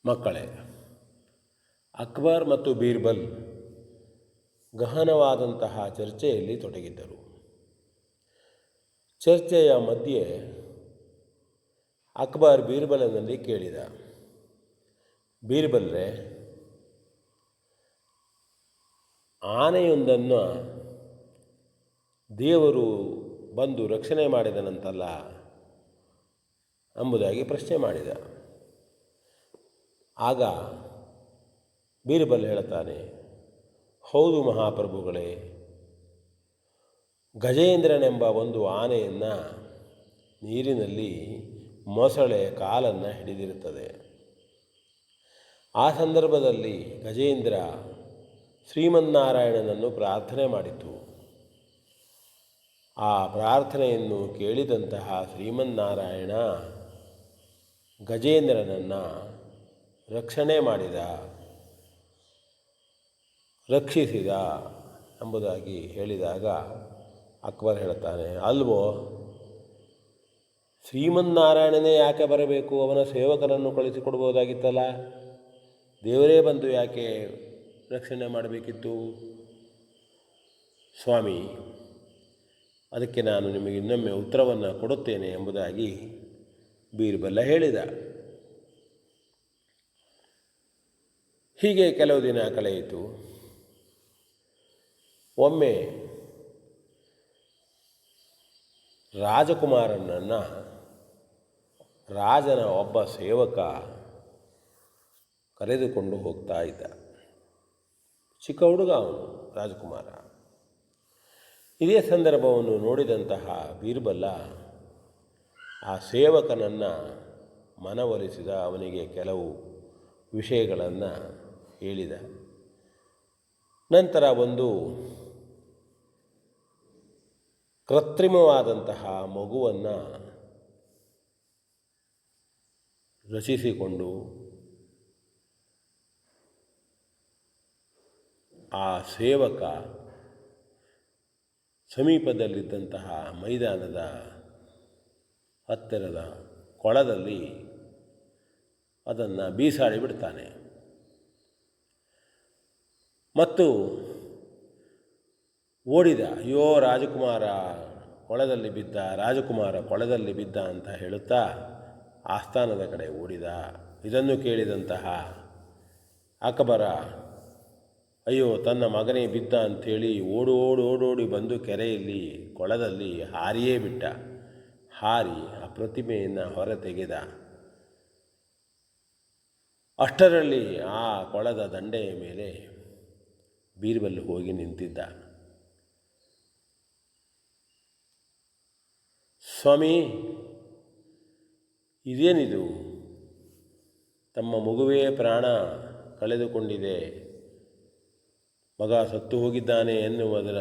ಮಕ್ಕಳೇ, ಅಕ್ಬರ್ ಮತ್ತು ಬೀರ್ಬಲ್ ಗಹನವಾದಂತಹ ಚರ್ಚೆಯಲ್ಲಿ ತೊಡಗಿದ್ದರು. ಚರ್ಚೆಯ ಮಧ್ಯೆ ಅಕ್ಬರ್ ಬೀರ್ಬಲನಲ್ಲಿ ಕೇಳಿದ, ಬೀರ್ಬಲ್ರೆ, ಆನೆಯೊಂದನ್ನು ದೇವರು ಬಂದು ರಕ್ಷಣೆ ಮಾಡಿದನಂತಲ್ಲ ಎಂಬುದಾಗಿ ಪ್ರಶ್ನೆ ಮಾಡಿದ. ಆಗ ಬೀರ್ಬಲ್ ಹೇಳ್ತಾನೆ, ಹೌದು ಮಹಾಪ್ರಭುಗಳೇ, ಗಜೇಂದ್ರನೆಂಬ ಒಂದು ಆನೆಯನ್ನು ನೀರಿನಲ್ಲಿ ಮೊಸಳೆ ಕಾಲನ್ನು ಹಿಡಿದಿರುತ್ತದೆ. ಆ ಸಂದರ್ಭದಲ್ಲಿ ಗಜೇಂದ್ರ ಶ್ರೀಮನ್ನಾರಾಯಣನನ್ನು ಪ್ರಾರ್ಥನೆ ಮಾಡಿತು. ಆ ಪ್ರಾರ್ಥನೆಯನ್ನು ಕೇಳಿದಂತಹ ಶ್ರೀಮನ್ನಾರಾಯಣ ಗಜೇಂದ್ರನನ್ನು ರಕ್ಷಣೆ ಮಾಡಿದ, ರಕ್ಷಿಸಿದ ಎಂಬುದಾಗಿ ಹೇಳಿದಾಗ ಅಕ್ಬರ್ ಹೇಳ್ತಾನೆ, ಅಲ್ವೋ, ಶ್ರೀಮನ್ನಾರಾಯಣನೇ ಯಾಕೆ ಬರಬೇಕು? ಅವನ ಸೇವಕರನ್ನು ಕಳಿಸಿಕೊಡ್ಬೋದಾಗಿತ್ತಲ್ಲ, ದೇವರೇ ಬಂದು ಯಾಕೆ ರಕ್ಷಣೆ ಮಾಡಬೇಕಿತ್ತು? ಸ್ವಾಮಿ, ಅದಕ್ಕೆ ನಾನು ನಿಮಗೆ ಇನ್ನೊಮ್ಮೆ ಉತ್ತರವನ್ನು ಕೊಡುತ್ತೇನೆ ಎಂಬುದಾಗಿ ಬೀರ್ಬಲ್ಲ ಹೇಳಿದ. ಹೀಗೆ ಕೆಲವು ದಿನ ಕಳೆಯಿತು. ಒಮ್ಮೆ ರಾಜಕುಮಾರನನ್ನು ರಾಜನ ಒಬ್ಬ ಸೇವಕ ಕರೆದುಕೊಂಡು ಹೋಗ್ತಾ ಇದ್ದ. ಚಿಕ್ಕ ಹುಡುಗ ಅವನು, ರಾಜಕುಮಾರ. ಇದೇ ಸಂದರ್ಭವನ್ನು ನೋಡಿದಂತಹ ಬೀರ್ಬಲ್ಲ ಆ ಸೇವಕನನ್ನು ಮನವೊಲಿಸಿದ, ಅವನಿಗೆ ಕೆಲವು ವಿಷಯಗಳನ್ನು ಹೇಳಿದ. ನಂತರ ಒಂದು ಕೃತ್ರಿಮವಾದಂತಹ ಮಗುವನ್ನು ರಚಿಸಿಕೊಂಡು ಆ ಸೇವಕ ಸಮೀಪದಲ್ಲಿದ್ದಂತಹ ಮೈದಾನದ ಹತ್ತಿರದ ಕೊಳದಲ್ಲಿ ಅದನ್ನು ಬೀಸಾಡಿ ಬಿಡ್ತಾನೆ. ಮತ್ತು ಓಡಿದ, ಅಯ್ಯೋ ರಾಜಕುಮಾರ ಕೊಳದಲ್ಲಿ ಬಿದ್ದ, ರಾಜಕುಮಾರ ಕೊಳದಲ್ಲಿ ಬಿದ್ದ ಅಂತ ಹೇಳುತ್ತಾ ಆಸ್ಥಾನದ ಕಡೆ ಓಡಿದ. ಇದನ್ನು ಕೇಳಿದಂತಹ ಅಕ್ಬರ, ಅಯ್ಯೋ ತನ್ನ ಮಗನೇ ಬಿದ್ದ ಅಂಥೇಳಿ ಓಡೋಡಿ ಬಂದು ಕೆರೆಯಲ್ಲಿ ಕೊಳದಲ್ಲಿ ಹಾರಿಯೇ ಬಿಟ್ಟ. ಹಾರಿ ಆ ಪ್ರತಿಮೆಯನ್ನು ಹೊರ ತೆಗೆದ. ಅಷ್ಟರಲ್ಲಿ ಆ ಕೊಳದ ದಂಡೆಯ ಮೇಲೆ ಬೀರ್ಬಲ್ ಹೋಗಿ ನಿಂತಿದ್ದ. ಸ್ವಾಮಿ, ಇದೇನಿದು? ತಮ್ಮ ಮಗುವೇ ಪ್ರಾಣ ಕಳೆದುಕೊಂಡಿದೆ, ಮಗ ಸತ್ತು ಹೋಗಿದ್ದಾನೆ ಎನ್ನುವುದರ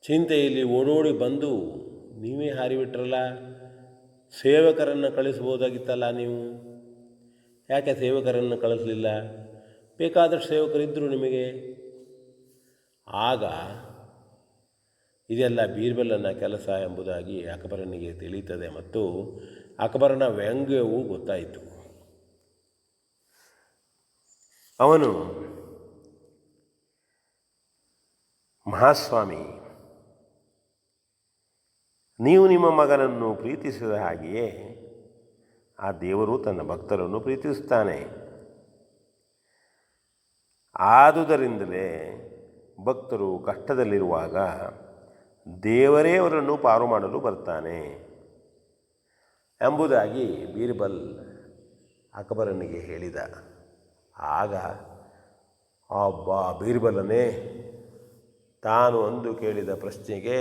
ಚಿಂತೆಯಲ್ಲಿ ಓಡೋಡಿ ಬಂದು ನೀವೇ ಹಾರಿಬಿಟ್ರಲ್ಲ, ಸೇವಕರನ್ನು ಕಳಿಸ್ಬೋದಾಗಿತ್ತಲ್ಲ ನೀವು, ಯಾಕೆ ಸೇವಕರನ್ನು ಕಳಿಸಲಿಲ್ಲ? ಬೇಕಾದಷ್ಟು ಸೇವಕರಿದ್ದರು ನಿಮಗೆ. ಆಗ ಇದೆಲ್ಲ ಬೀರ್ಬಲನ ಕೆಲಸ ಎಂಬುದಾಗಿ ಅಕ್ಬರನಿಗೆ ತಿಳಿಯುತ್ತದೆ ಮತ್ತು ಅಕ್ಬರನ ವ್ಯಂಗ್ಯವೂ ಗೊತ್ತಾಯಿತು. ಅವನು, ಮಹಾಸ್ವಾಮಿ, ನೀವು ನಿಮ್ಮ ಮಗನನ್ನು ಪ್ರೀತಿಸಿದ ಹಾಗೆಯೇ ಆ ದೇವರು ತನ್ನ ಭಕ್ತರನ್ನು ಪ್ರೀತಿಸುತ್ತಾನೆ. ಆದುದರಿಂದಲೇ ಭಕ್ತರು ಕಷ್ಟದಲ್ಲಿರುವಾಗ ದೇವರೇ ಅವರನ್ನು ಪಾರು ಮಾಡಲು ಬರ್ತಾನೆ ಎಂಬುದಾಗಿ ಬೀರ್ಬಲ್ ಅಕ್ಬರನಿಗೆ ಹೇಳಿದ. ಆಗ ಬೀರ್ಬಲನೇ ತಾನು ಅಂದು ಕೇಳಿದ ಪ್ರಶ್ನೆಗೆ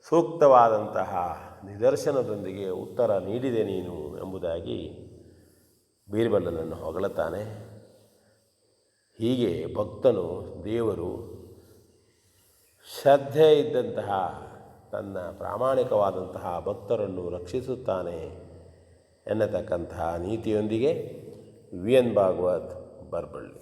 ಸೂಕ್ತವಾದಂತಹ ನಿದರ್ಶನದೊಂದಿಗೆ ಉತ್ತರ ನೀಡಿದೆ ನೀನು ಎಂಬುದಾಗಿ ಬೀರ್ಬಲನನ್ನು ಹೊಗಳುತ್ತಾನೆ. ಹೀಗೆ ಭಕ್ತನು ದೇವರು ಶ್ರದ್ಧೆ ಇದ್ದಂತಹ ತನ್ನ ಪ್ರಾಮಾಣಿಕವಾದಂತಹ ಭಕ್ತರನ್ನು ರಕ್ಷಿಸುತ್ತಾನೆ ಎನ್ನತಕ್ಕಂತಹ ನೀತಿಯೊಂದಿಗೆ ವಿ ಎನ್ ಭಾಗವತ್, ಬರಬಳ್ಳಿ.